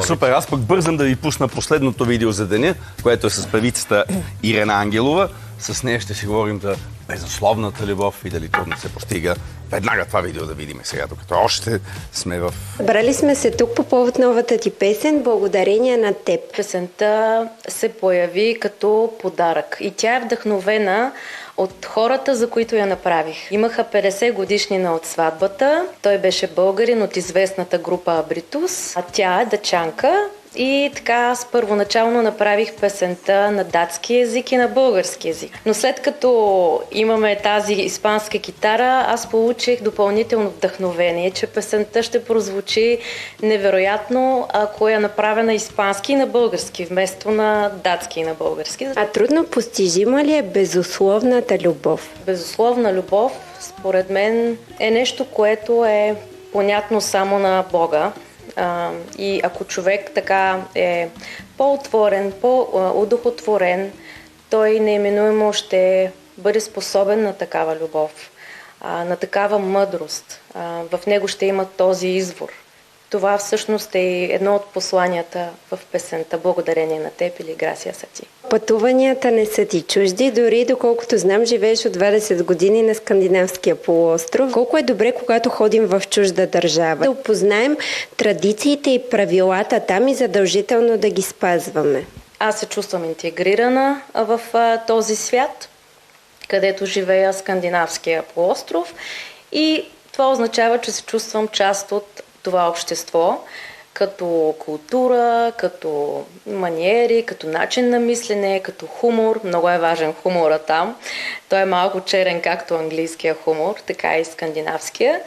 Супер, аз пък бързам да ви пусна последното видео за деня, което е с певицата Ирена Ангелова. С нея ще си говорим за безусловната любов и дали трудно се постига. Веднага това видео да видим сега, докато още сме в... Брали сме се тук по повод новата ти песен "Благодарение на теб". Песента се появи като подарък и тя е вдъхновена от хората, за които я направих. Имаха 50 годишнина от сватбата. Той беше българин от известната група Абритус, а тя е дъчанка. И така аз първоначално направих песента на датски език и на български език. Но след като имаме тази испанска китара, аз получих допълнително вдъхновение, че песента ще прозвучи невероятно, ако е направена испански и на български, вместо на датски и на български. А трудно постижима ли е безусловната любов? Безусловна любов, според мен, е нещо, което е понятно само на Бога. И ако човек така е по-отворен, по-удохотворен, той неименуемо ще бъде способен на такава любов, на такава мъдрост. В него ще има този извор. Това всъщност е едно от посланията в песента "Благодарение на теб" или "Грасия са ти". Пътуванията не са ти чужди, дори доколкото знам, живееш от 20 години на Скандинавския полуостров. Колко е добре, когато ходим в чужда държава, да опознаем традициите и правилата там и задължително да ги спазваме. Аз се чувствам интегрирана в този свят, където живея Скандинавския полуостров, и това означава, че се чувствам част от това общество, като култура, като маниери, като начин на мислене, като хумор. Много е важен хумора там. Той е малко черен, както английския хумор, така и скандинавския.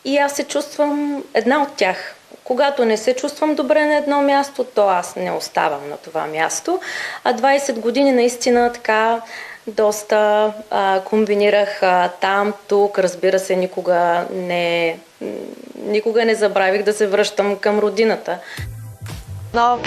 И аз се чувствам една от тях. Когато не се чувствам добре на едно място, то аз не оставам на това място. А 20 години наистина така доста комбинирах там, тук. Разбира се, никога не забравих да се връщам към родината. Но